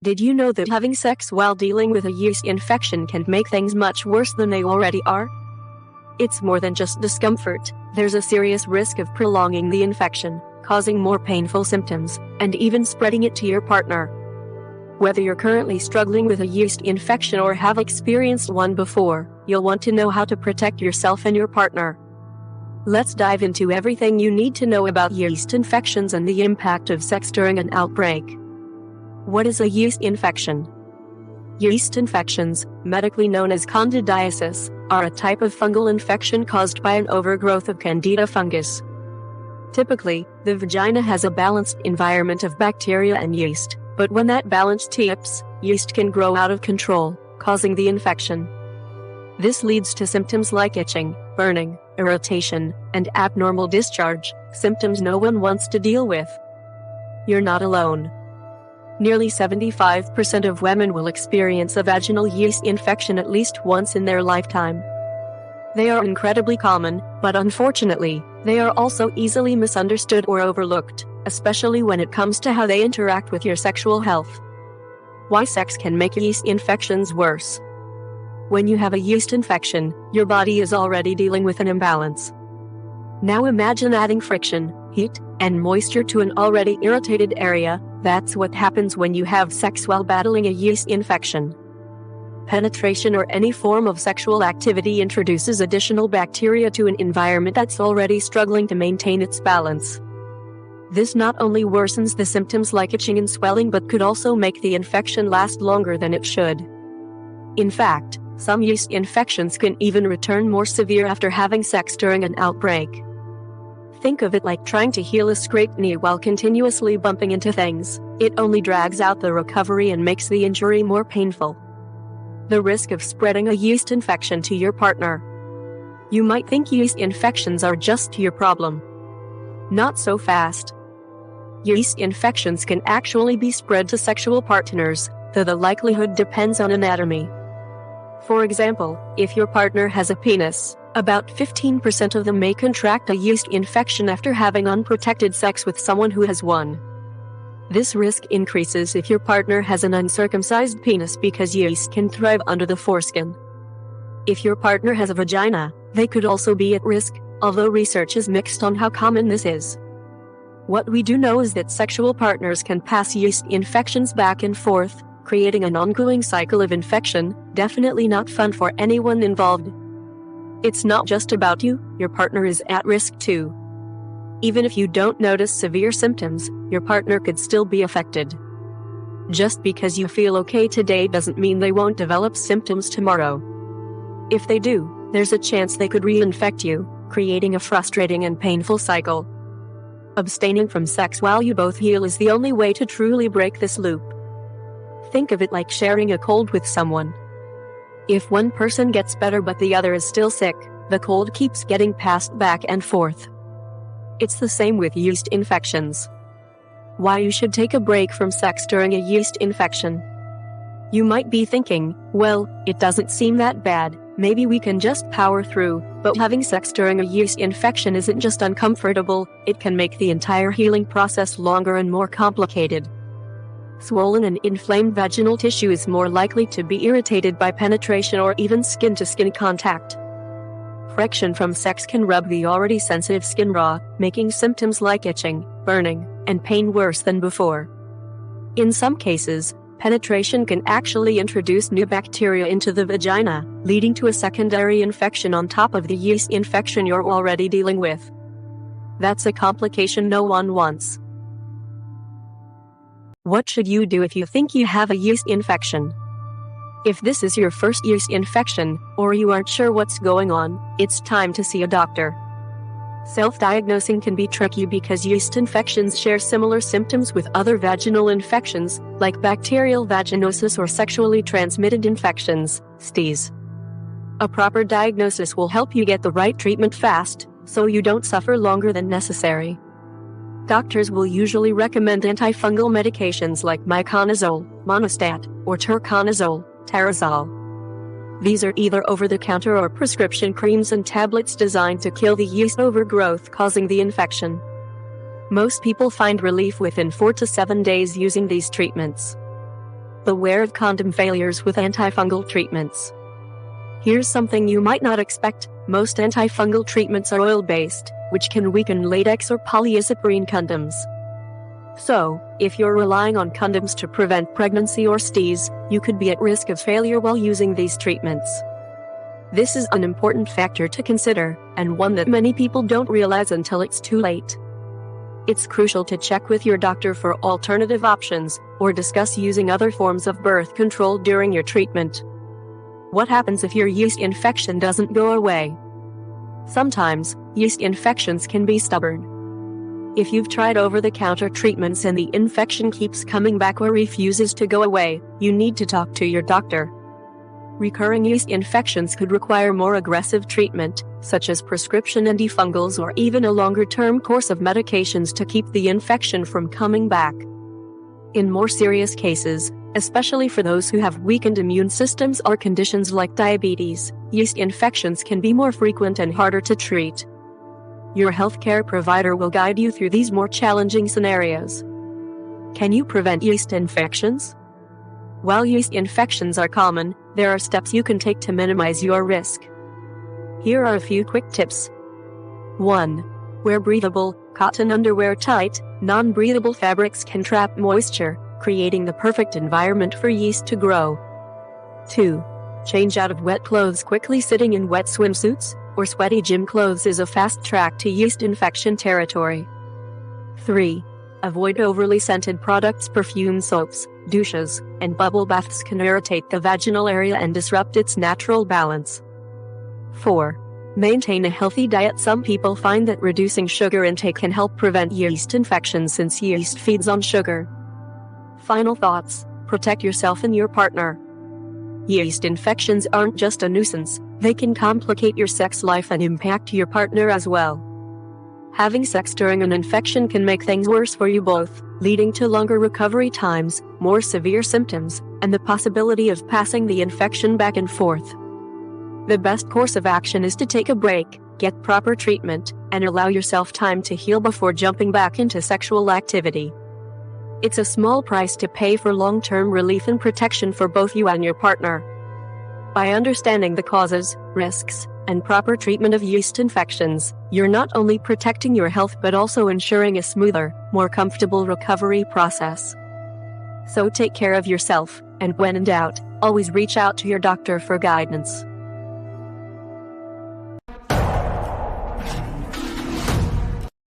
Did you know that having sex while dealing with a yeast infection can make things much worse than they already are? It's more than just discomfort. There's a serious risk of prolonging the infection, causing more painful symptoms, and even spreading it to your partner. Whether you're currently struggling with a yeast infection or have experienced one before, you'll want to know how to protect yourself and your partner. Let's dive into everything you need to know about yeast infections and the impact of sex during an outbreak. What is a yeast infection? Yeast infections, medically known as candidiasis, are a type of fungal infection caused by an overgrowth of Candida fungus. Typically, the vagina has a balanced environment of bacteria and yeast, but when that balance tips, yeast can grow out of control, causing the infection. This leads to symptoms like itching, burning, irritation, and abnormal discharge, symptoms no one wants to deal with. You're not alone. Nearly 75% of women will experience a vaginal yeast infection at least once in their lifetime. They are incredibly common, but unfortunately, they are also easily misunderstood or overlooked, especially when it comes to how they interact with your sexual health. Why sex can make yeast infections worse. When you have a yeast infection, your body is already dealing with an imbalance. Now imagine adding friction, heat, and moisture to an already irritated area. That's what happens when you have sex while battling a yeast infection. Penetration or any form of sexual activity introduces additional bacteria to an environment that's already struggling to maintain its balance. This not only worsens the symptoms like itching and swelling but could also make the infection last longer than it should. In fact, some yeast infections can even return more severe after having sex during an outbreak. Think of it like trying to heal a scraped knee while continuously bumping into things. It only drags out the recovery and makes the injury more painful. The risk of spreading a yeast infection to your partner. You might think yeast infections are just your problem. Not so fast. Yeast infections can actually be spread to sexual partners, though the likelihood depends on anatomy. For example, if your partner has a penis, about 15% of them may contract a yeast infection after having unprotected sex with someone who has one. This risk increases if your partner has an uncircumcised penis because yeast can thrive under the foreskin. If your partner has a vagina, they could also be at risk, although research is mixed on how common this is. What we do know is that sexual partners can pass yeast infections back and forth, creating an ongoing cycle of infection, definitely not fun for anyone involved. It's not just about you, your partner is at risk too. Even if you don't notice severe symptoms, your partner could still be affected. Just because you feel okay today doesn't mean they won't develop symptoms tomorrow. If they do, there's a chance they could reinfect you, creating a frustrating and painful cycle. Abstaining from sex while you both heal is the only way to truly break this loop. Think of it like sharing a cold with someone. If one person gets better but the other is still sick, the cold keeps getting passed back and forth. It's the same with yeast infections. Why you should take a break from sex during a yeast infection. You might be thinking, well, it doesn't seem that bad, maybe we can just power through, but having sex during a yeast infection isn't just uncomfortable, it can make the entire healing process longer and more complicated. Swollen and inflamed vaginal tissue is more likely to be irritated by penetration or even skin-to-skin contact. Friction from sex can rub the already sensitive skin raw, making symptoms like itching, burning, and pain worse than before. In some cases, penetration can actually introduce new bacteria into the vagina, leading to a secondary infection on top of the yeast infection you're already dealing with. That's a complication no one wants. What should you do if you think you have a yeast infection? If this is your first yeast infection, or you aren't sure what's going on, it's time to see a doctor. Self-diagnosing can be tricky because yeast infections share similar symptoms with other vaginal infections, like bacterial vaginosis or sexually transmitted infections, STIs. A proper diagnosis will help you get the right treatment fast, so you don't suffer longer than necessary. Doctors will usually recommend antifungal medications like miconazole, monostat, or turconazole, Tarazol. These are either over-the-counter or prescription creams and tablets designed to kill the yeast overgrowth causing the infection. Most people find relief within 4 to 7 days using these treatments. Beware of condom failures with antifungal treatments. Here's something you might not expect: most antifungal treatments are oil-based, which can weaken latex or polyisoprene condoms. So, if you're relying on condoms to prevent pregnancy or STIs, you could be at risk of failure while using these treatments. This is an important factor to consider, and one that many people don't realize until it's too late. It's crucial to check with your doctor for alternative options, or discuss using other forms of birth control during your treatment. What happens if your yeast infection doesn't go away? Sometimes, yeast infections can be stubborn. If you've tried over-the-counter treatments and the infection keeps coming back or refuses to go away, you need to talk to your doctor. Recurring yeast infections could require more aggressive treatment, such as prescription antifungals or even a longer-term course of medications to keep the infection from coming back. In more serious cases, especially for those who have weakened immune systems or conditions like diabetes, yeast infections can be more frequent and harder to treat. Your healthcare provider will guide you through these more challenging scenarios. Can you prevent yeast infections? While yeast infections are common, there are steps you can take to minimize your risk. Here are a few quick tips. 1. Wear breathable, cotton underwear. Tight, non-breathable fabrics can trap moisture, creating the perfect environment for yeast to grow. 2. Change out of wet clothes quickly. Sitting in wet swimsuits or sweaty gym clothes is a fast track to yeast infection territory. 3. Avoid overly scented products. Perfume, soaps, douches, and bubble baths can irritate the vaginal area and disrupt its natural balance. 4. Maintain a healthy diet. Some people find that reducing sugar intake can help prevent yeast infections since yeast feeds on sugar. Final thoughts: protect yourself and your partner. Yeast infections aren't just a nuisance, they can complicate your sex life and impact your partner as well. Having sex during an infection can make things worse for you both, leading to longer recovery times, more severe symptoms, and the possibility of passing the infection back and forth. The best course of action is to take a break, get proper treatment, and allow yourself time to heal before jumping back into sexual activity. It's a small price to pay for long-term relief and protection for both you and your partner. By understanding the causes, risks, and proper treatment of yeast infections, you're not only protecting your health but also ensuring a smoother, more comfortable recovery process. So take care of yourself, and when in doubt, always reach out to your doctor for guidance.